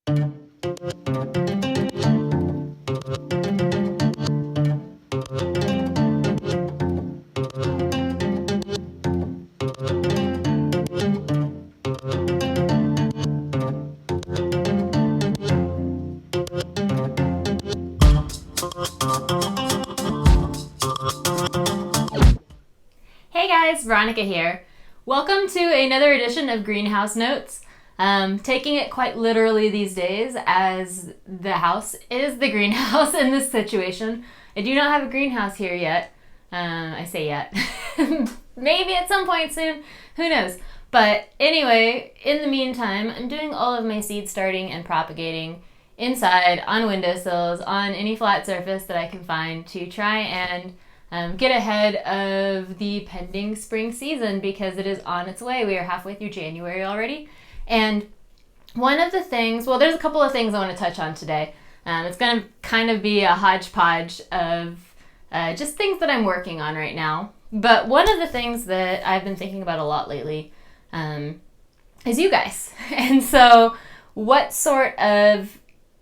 Hey guys, Veronica here. Welcome to another edition of Greenhouse Notes. Taking it quite literally these days, as the house is the greenhouse in this situation. I do not have a greenhouse here yet. I say yet. Maybe at some point soon. Who knows? But anyway, in the meantime, I'm doing all of my seed starting and propagating inside, on windowsills, on any flat surface that I can find to try and get ahead of the pending spring season because it is on its way. We are halfway through January already. And one of the things, well, there's a couple of things I want to touch on today. It's going to kind of be a hodgepodge of just things that I'm working on right now. But one of the things that I've been thinking about a lot lately is you guys. And so what sort of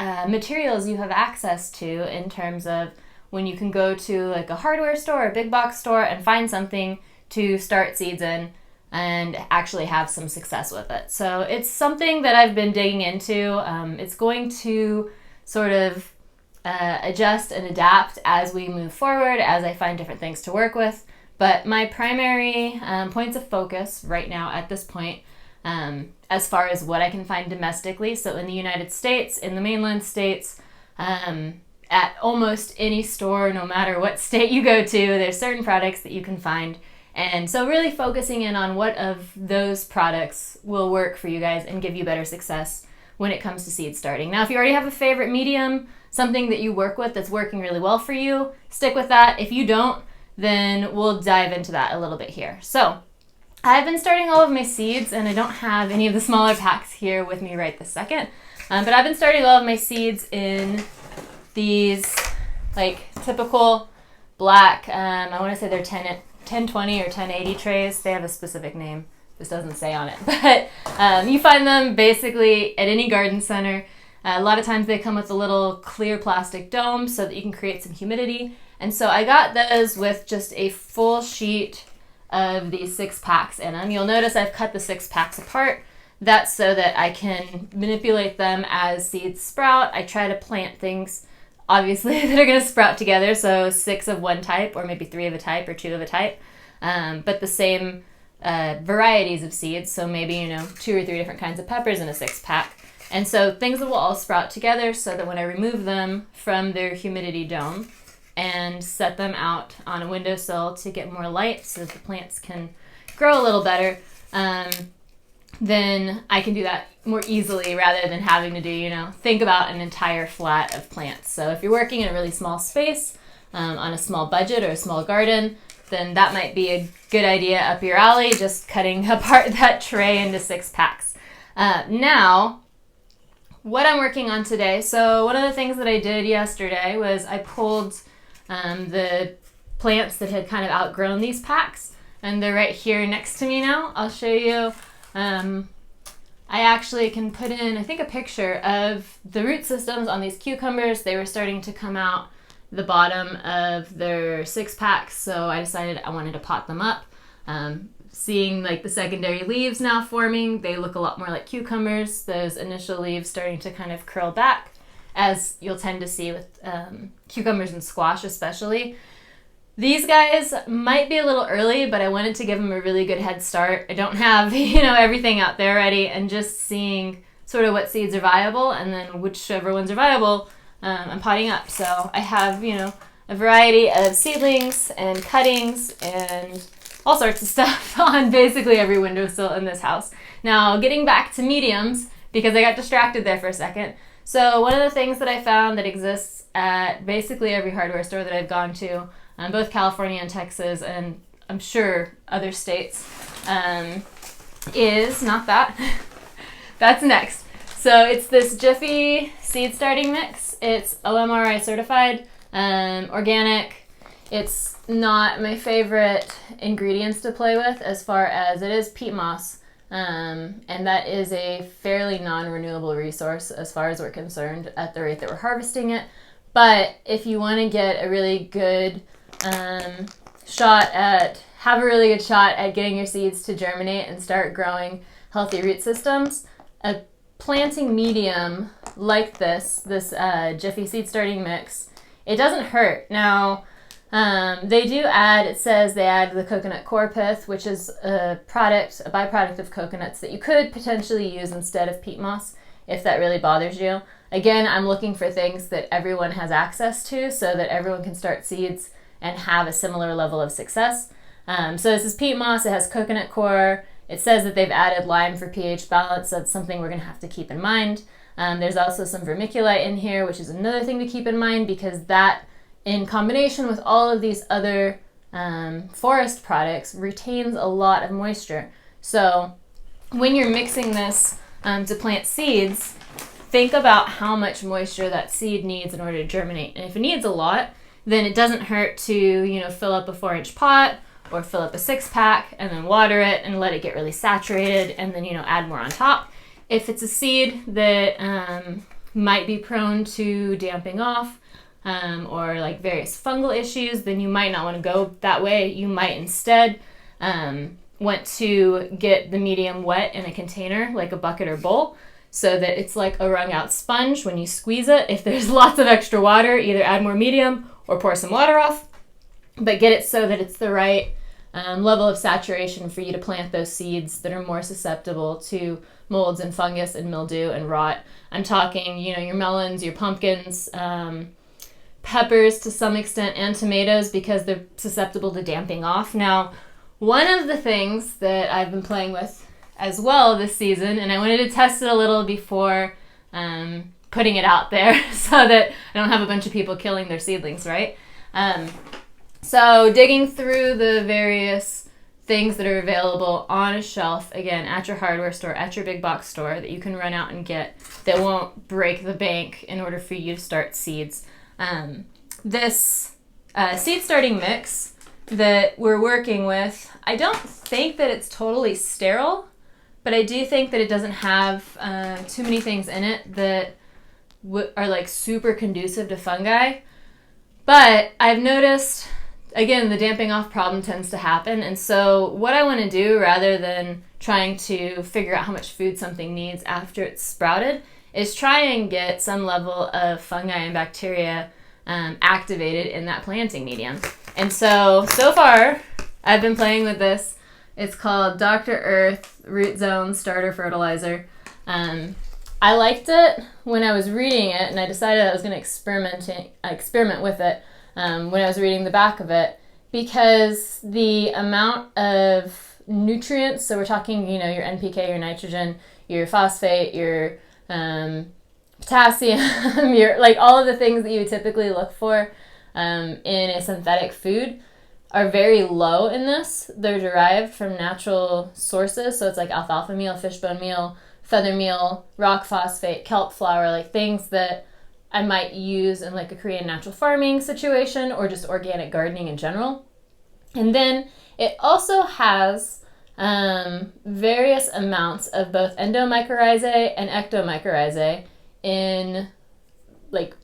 materials you have access to in terms of when you can go to like a hardware store or a big box store and find something to start seeds in and actually have some success with it. So it's something that I've been digging into. It's going to sort of adjust and adapt as we move forward, as I find different things to work with. But my primary points of focus right now at this point, as far as what I can find domestically, so in the United States, in the mainland states, at almost any store, no matter what state you go to, there's certain products that you can find. And so really focusing in on what of those products will work for you guys and give you better success when it comes to seed starting. Now, if you already have a favorite medium, something that you work with that's working really well for you, stick with that. If you don't, then we'll dive into that a little bit here. So I've been starting all of my seeds, and I don't have any of the smaller packs here with me right this second, but I've been starting all of my seeds in these like typical black, I want to say they're 1020 or 1080 trays. They have a specific name. This doesn't say on it, but you find them basically at any garden center. A lot of times they come with a little clear plastic dome so that you can create some humidity. And so I got those with just a full sheet of these 6 packs in them. You'll notice I've cut the 6 packs apart. That's so that I can manipulate them as seeds sprout. I try to plant things obviously that are going to sprout together, so 6 of one type or maybe 3 of a type or 2 of a type, but the same varieties of seeds, so maybe 2 or 3 different kinds of peppers in a 6-pack. And so things that will all sprout together so that when I remove them from their humidity dome and set them out on a windowsill to get more light so that the plants can grow a little better, then I can do that more easily rather than having to do, think about an entire flat of plants. So if you're working in a really small space, on a small budget or a small garden, then that might be a good idea up your alley, just cutting apart that tray into 6 packs. Now, what I'm working on today, so one of the things that I did yesterday was I pulled the plants that had kind of outgrown these packs, and they're right here next to me now. I'll show you. I actually can put in, I think, a picture of the root systems on these cucumbers. They were starting to come out the bottom of their 6 packs, so I decided I wanted to pot them up. Seeing like the secondary leaves now forming, they look a lot more like cucumbers. Those initial leaves starting to kind of curl back, as you'll tend to see with cucumbers and squash especially. These guys might be a little early, but I wanted to give them a really good head start. I don't have, everything out there ready, and just seeing sort of what seeds are viable, and then whichever ones are viable, I'm potting up. So I have, a variety of seedlings and cuttings and all sorts of stuff on basically every windowsill in this house. Now, getting back to mediums, because I got distracted there for a second. So one of the things that I found that exists at basically every hardware store that I've gone to, both California and Texas, and I'm sure other states, is not that. That's next. So it's this Jiffy seed starting mix. It's OMRI certified, organic. It's not my favorite ingredients to play with, as far as it is peat moss. And that is a fairly non-renewable resource as far as we're concerned at the rate that we're harvesting it. But if you want to get a really good have a really good shot at getting your seeds to germinate and start growing healthy root systems, a planting medium like this Jiffy Seed Starting Mix, it doesn't hurt. Now, they do add, it says they add the coconut core pith, which is a byproduct of coconuts that you could potentially use instead of peat moss if that really bothers you. Again, I'm looking for things that everyone has access to so that everyone can start seeds and have a similar level of success. So this is peat moss, it has coconut core, it says that they've added lime for pH balance, so that's something we're going to have to keep in mind. There's also some vermiculite in here, which is another thing to keep in mind because that, in combination with all of these other forest products, retains a lot of moisture. So when you're mixing this to plant seeds, think about how much moisture that seed needs in order to germinate. And if it needs a lot, then it doesn't hurt to, fill up a 4-inch pot or fill up a 6-pack and then water it and let it get really saturated and then, add more on top. If it's a seed that might be prone to damping off or like various fungal issues, then you might not want to go that way. You might instead want to get the medium wet in a container, like a bucket or bowl, so that it's like a wrung out sponge when you squeeze it. If there's lots of extra water, either add more medium or pour some water off, but get it so that it's the right level of saturation for you to plant those seeds that are more susceptible to molds and fungus and mildew and rot. I'm talking, your melons, your pumpkins, peppers to some extent, and tomatoes because they're susceptible to damping off. Now, one of the things that I've been playing with as well this season, and I wanted to test it a little before putting it out there so that I don't have a bunch of people killing their seedlings, right? So digging through the various things that are available on a shelf, again, at your hardware store, at your big box store, that you can run out and get that won't break the bank in order for you to start seeds. This seed starting mix that we're working with, I don't think that it's totally sterile, but I do think that it doesn't have too many things in it that are like super conducive to fungi. But I've noticed, again, the damping off problem tends to happen. And so what I want to do, rather than trying to figure out how much food something needs after it's sprouted, is try and get some level of fungi and bacteria activated in that planting medium. And so far, I've been playing with this. It's called Dr. Earth Root Zone Starter Fertilizer. I liked it when I was reading it, and I decided I was going to experiment with it when I was reading the back of it, because the amount of nutrients, so we're talking, your NPK, your nitrogen, your phosphate, your potassium, your like all of the things that you would typically look for in a synthetic food are very low in this. They're derived from natural sources, so it's like alfalfa meal, fishbone meal, feather meal, rock phosphate, kelp flour, like things that I might use in like a Korean natural farming situation or just organic gardening in general. And then it also has various amounts of both endomycorrhizae and ectomycorrhizae in like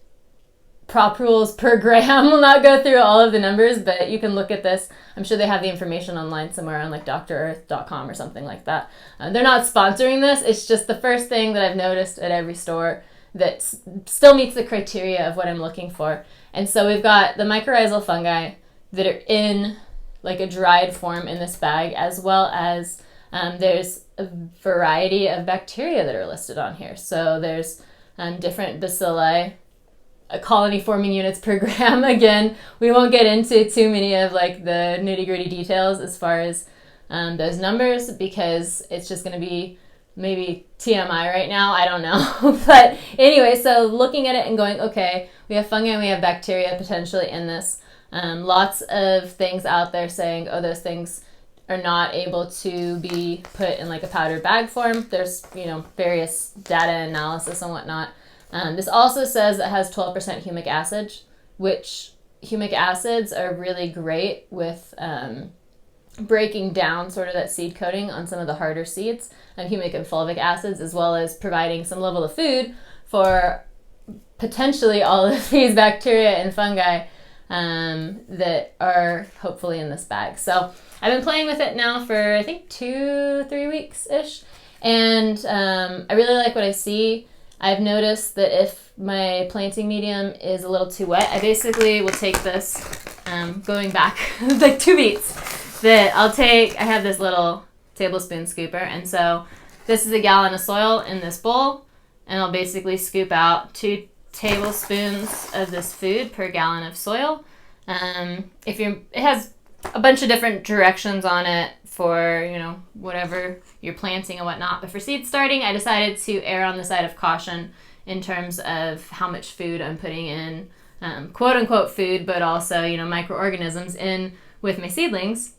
proparules per gram. We'll not go through all of the numbers, but you can look at this. I'm sure they have the information online somewhere on like drearth.com or something like that. They're not sponsoring this. It's just the first thing that I've noticed at every store that still meets the criteria of what I'm looking for. And so we've got the mycorrhizal fungi that are in like a dried form in this bag, as well as there's a variety of bacteria that are listed on here. So there's different bacilli, colony forming units per gram. Again, we won't get into too many of like the nitty gritty details as far as those numbers, because it's just going to be maybe TMI right now. I don't know. But anyway, so looking at it and going, okay, we have fungi and we have bacteria potentially in this. Lots of things out there saying, oh, those things are not able to be put in like a powdered bag form. There's, various data analysis and whatnot. This also says it has 12% humic acid, which humic acids are really great with breaking down sort of that seed coating on some of the harder seeds, humic and fulvic acids, as well as providing some level of food for potentially all of these bacteria and fungi that are hopefully in this bag. So I've been playing with it now for I think 2-3 weeks-ish, and I really like what I see. I've noticed that if my planting medium is a little too wet, I basically will take this, going back like 2 beats, that I have this little tablespoon scooper, and so this is a gallon of soil in this bowl, and I'll basically scoop out 2 tablespoons of this food per gallon of soil. It has a bunch of different directions on it for, whatever you're planting and whatnot. But for seed starting, I decided to err on the side of caution in terms of how much food I'm putting in, quote unquote food, but also, microorganisms in with my seedlings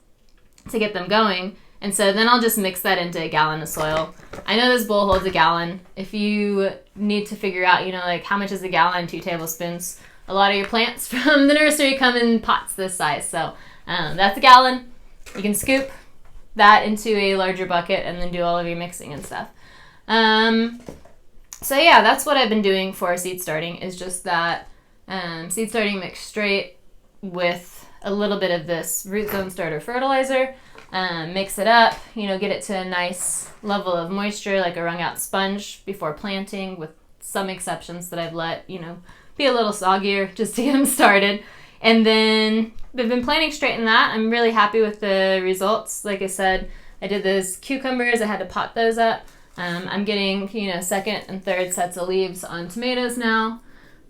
to get them going. And so then I'll just mix that into a gallon of soil. I know this bowl holds a gallon. If you need to figure out, how much is a gallon, 2 tablespoons, a lot of your plants from the nursery come in pots this size. So that's a gallon. You can scoop that into a larger bucket and then do all of your mixing and stuff. So yeah, that's what I've been doing for seed starting, is just that seed starting mixed straight with a little bit of this root zone starter fertilizer. Mix it up, get it to a nice level of moisture, like a wrung out sponge before planting, with some exceptions that I've let, be a little soggier just to get them started. And then I've been planting straight in that. I'm really happy with the results. Like I said, I did those cucumbers. I had to pot those up. I'm getting, second and third sets of leaves on tomatoes now.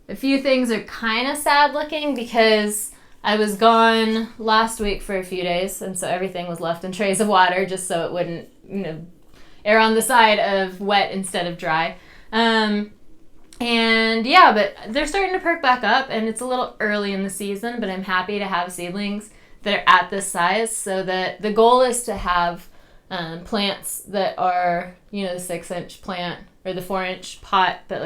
A few things are kind of sad looking because I was gone last week for a few days, and so everything was left in trays of water just so it wouldn't, err on the side of wet instead of dry. And yeah, but they're starting to perk back up, and it's a little early in the season, but I'm happy to have seedlings that are at this size, so that the goal is to have plants that are, the 6-inch plant or the 4-inch pot, but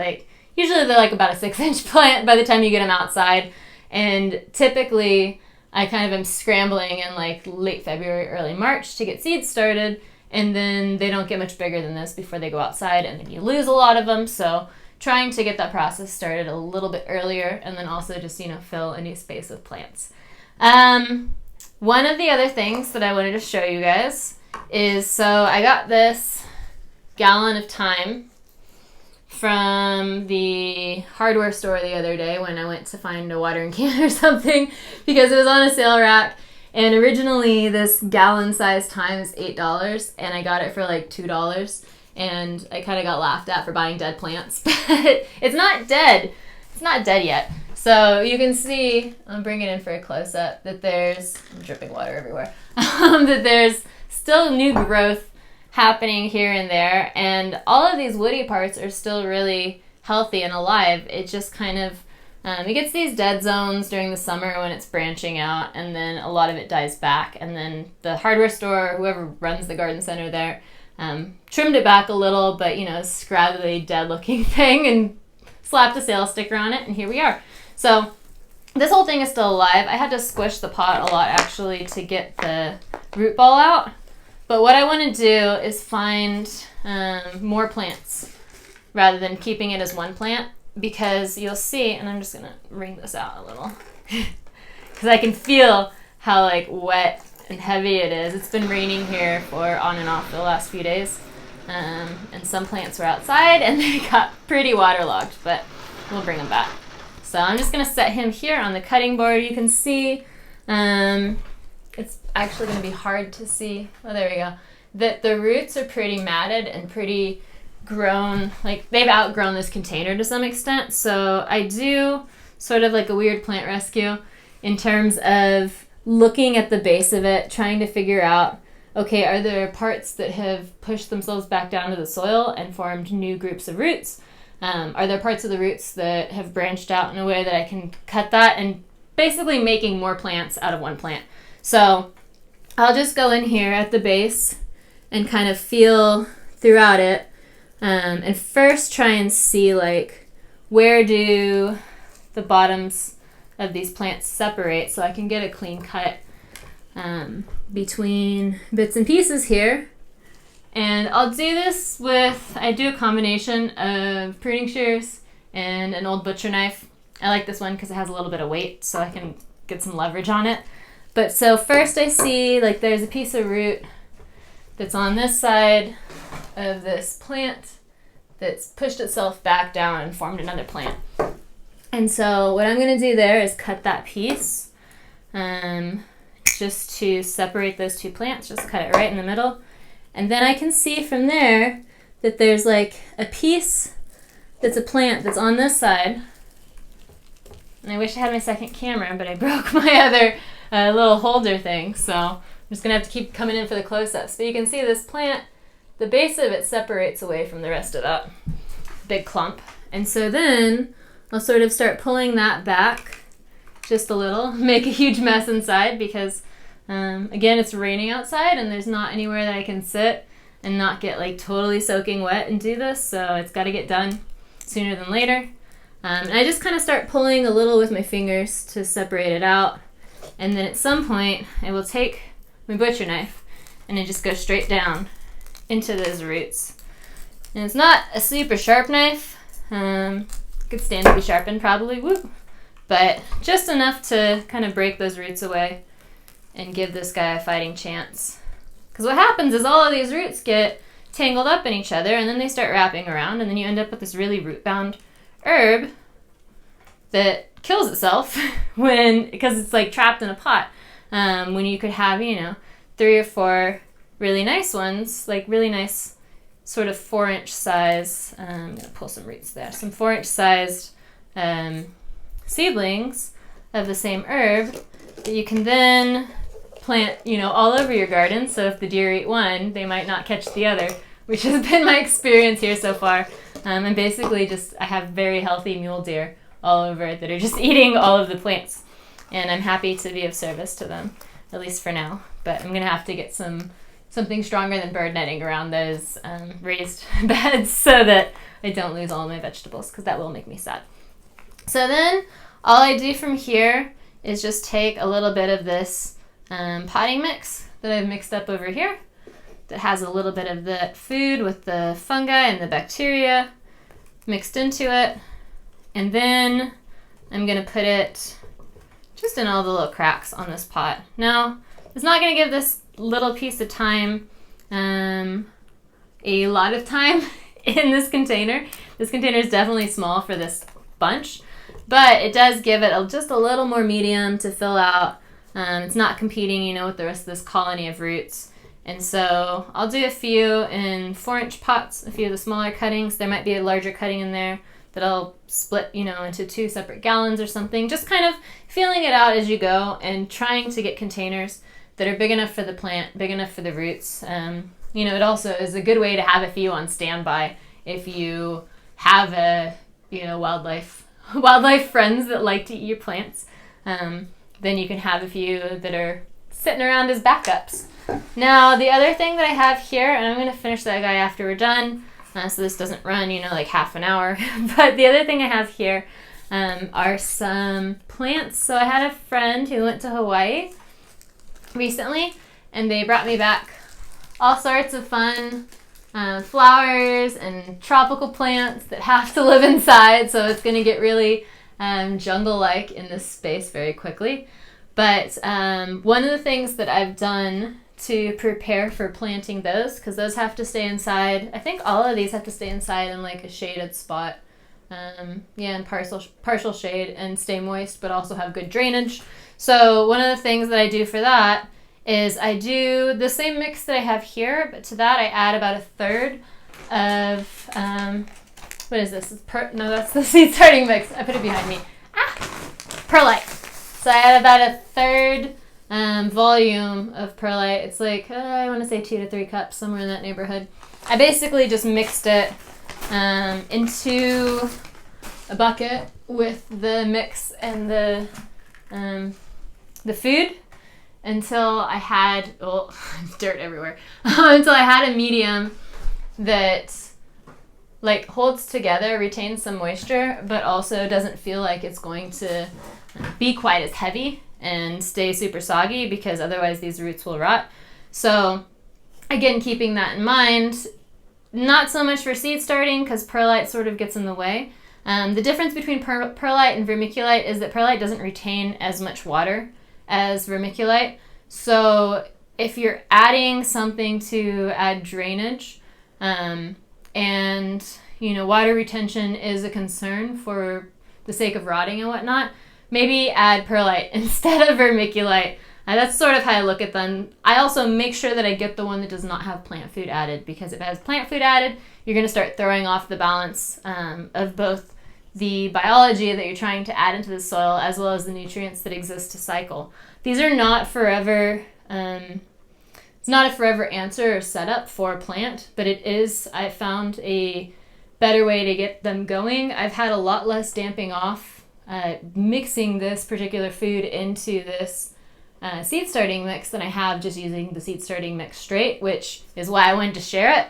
usually they're about a 6-inch plant by the time you get them outside. And typically I kind of am scrambling in late February, early March to get seeds started, and then they don't get much bigger than this before they go outside, and then you lose a lot of them. So trying to get that process started a little bit earlier, and then also just, fill a new space with plants. One of the other things that I wanted to show you guys is, so I got this gallon of thyme from the hardware store the other day when I went to find a watering can or something, because it was on a sale rack. And originally this gallon size thyme is $8, and I got it for $2. And I kind of got laughed at for buying dead plants, but it's not dead. It's not dead yet. So you can see, I'm bringing it in for a close-up, that I'm dripping water everywhere, that there's still new growth happening here and there, and all of these woody parts are still really healthy and alive. It just kind of, it gets these dead zones during the summer when it's branching out, and then a lot of it dies back. And then the hardware store, whoever runs the garden center there, trimmed it back a little, but scraggly, dead looking thing, and slapped a sales sticker on it, and here we are. So this whole thing is still alive. I had to squish the pot a lot actually to get the root ball out. But what I want to do is find more plants rather than keeping it as one plant, because you'll see, and I'm just going to wring this out a little, because I can feel how wet and heavy it is. It's been raining here for on and off for the last few days, and some plants were outside and they got pretty waterlogged, but we'll bring them back. So I'm just going to set him here on the cutting board. You can see, it's actually going to be hard to see. Oh, there we go. That the roots are pretty matted and pretty grown. They've outgrown this container to some extent. So I do sort of a weird plant rescue in terms of looking at the base of it, trying to figure out, okay, are there parts that have pushed themselves back down to the soil and formed new groups of roots? Are there parts of the roots that have branched out in a way that I can cut that, and basically making more plants out of one plant? So I'll just go in here at the base and kind of feel throughout it, and first try and see where do the bottoms of these plants separate so I can get a clean cut. between bits and pieces here. And I'll do this with, I do a combination of pruning shears and an old butcher knife. I like this one because it has a little bit of weight so I can get some leverage on it. But so first I see like there's a piece of root that's on this side of this plant that's pushed itself back down and formed another plant. And so what I'm going to do there is cut that piece just to separate those two plants. Just cut it right in the middle. And then I can see from there that there's like a piece that's a plant that's on this side. And I wish I had my second camera, but I broke my other little holder thing. So I'm just going to have to keep coming in for the close-ups. But you can see this plant, the base of it separates away from the rest of that big clump. And so then I'll sort of start pulling that back just a little, make a huge mess inside because again, it's raining outside and there's not anywhere that I can sit and not get like totally soaking wet and do this. So it's got to get done sooner than later. And I just kind of start pulling a little with my fingers to separate it out. And then at some point, I will take my butcher knife and I just go straight down into those roots. And it's not a super sharp knife. Could stand to be sharpened probably, woo. But just enough to kind of break those roots away and give this guy a fighting chance. Because what happens is all of these roots get tangled up in each other and then they start wrapping around and then you end up with this really root-bound herb that kills itself because it's like trapped in a pot. When you could have, 3 or 4 really nice ones, like really nice sort of 4-inch size, I'm going to pull some roots there, some 4-inch sized seedlings of the same herb that you can then plant, all over your garden. So if the deer eat one, they might not catch the other, which has been my experience here so far. And basically I have very healthy mule deer all over that are just eating all of the plants. And I'm happy to be of service to them, at least for now. But I'm going to have to get something stronger than bird netting around those raised beds so that I don't lose all of my vegetables, because that will make me sad. So then all I do from here is just take a little bit of this potting mix that I've mixed up over here that has a little bit of the food with the fungi and the bacteria mixed into it. And then I'm going to put it just in all the little cracks on this pot. Now, it's not going to give this little piece of thyme a lot of time in this container. This container is definitely small for this bunch, but it does give it just a little more medium to fill out. It's not competing, with the rest of this colony of roots. And so I'll do a few in 4-inch pots, a few of the smaller cuttings. There might be a larger cutting in there that I'll split, into 2 separate gallons or something. Just kind of feeling it out as you go and trying to get containers that are big enough for the plant, big enough for the roots. It also is a good way to have a few on standby if you have wildlife friends that like to eat your plants. Then you can have a few that are sitting around as backups. Now, the other thing that I have here, and I'm going to finish that guy after we're done, so this doesn't run, like half an hour. But the other thing I have here are some plants. So I had a friend who went to Hawaii recently, and they brought me back all sorts of fun flowers and tropical plants that have to live inside, so it's going to get really jungle-like in this space very quickly. But one of the things that I've done to prepare for planting those, because those have to stay inside, I think all of these have to stay inside in like a shaded spot, in partial shade and stay moist, but also have good drainage. So one of the things that I do for that is I do the same mix that I have here, but to that I add about 1/3 of, what is this? That's the seed starting mix. I put it behind me. Perlite. So I add about 1/3 volume of perlite. It's like, I want to say 2 to 3 cups, somewhere in that neighborhood. I basically just mixed it into a bucket with the mix and the food until I had, dirt everywhere, until I had a medium that like holds together, retains some moisture, but also doesn't feel like it's going to be quite as heavy and stay super soggy, because otherwise these roots will rot. So again, keeping that in mind, not so much for seed starting because perlite sort of gets in the way. The difference between perlite and vermiculite is that perlite doesn't retain as much water as vermiculite. So if you're adding something to add drainage, and water retention is a concern for the sake of rotting and whatnot, maybe add perlite instead of vermiculite. That's sort of how I look at them. I also make sure that I get the one that does not have plant food added, because if it has plant food added, you're going to start throwing off the balance of both the biology that you're trying to add into the soil as well as the nutrients that exist to cycle. These are not forever, it's not a forever answer or setup for a plant, but it is, I found, a better way to get them going. I've had a lot less damping off mixing this particular food into this seed starting mix than I have just using the seed starting mix straight, which is why I wanted to share it.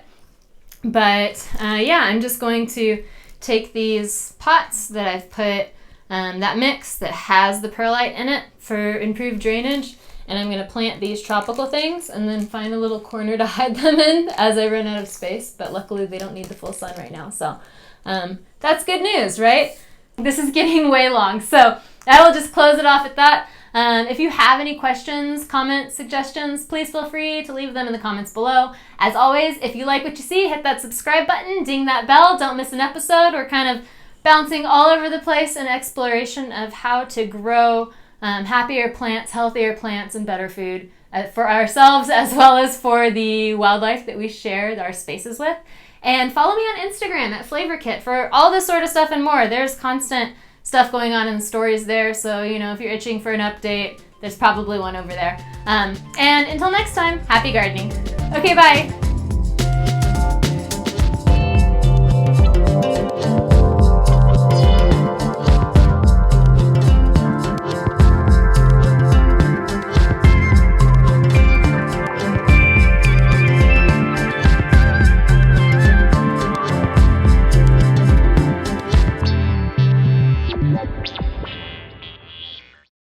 But I'm just going to take these pots that I've put that mix that has the perlite in it for improved drainage, and I'm going to plant these tropical things and then find a little corner to hide them in as I run out of space. But luckily they don't need the full sun right now, so that's good news, right? This is getting way long, so I will just close it off at that. If you have any questions, comments, suggestions, please feel free to leave them in the comments below. As always, if you like what you see, hit that subscribe button, ding that bell, don't miss an episode. We're kind of bouncing all over the place in exploration of how to grow happier plants, healthier plants, and better food for ourselves as well as for the wildlife that we share our spaces with. And follow me on Instagram at FlavorKit for all this sort of stuff and more. There's constant stuff going on in the stories there, so if you're itching for an update, there's probably one over there. And until next time, happy gardening. Okay, bye.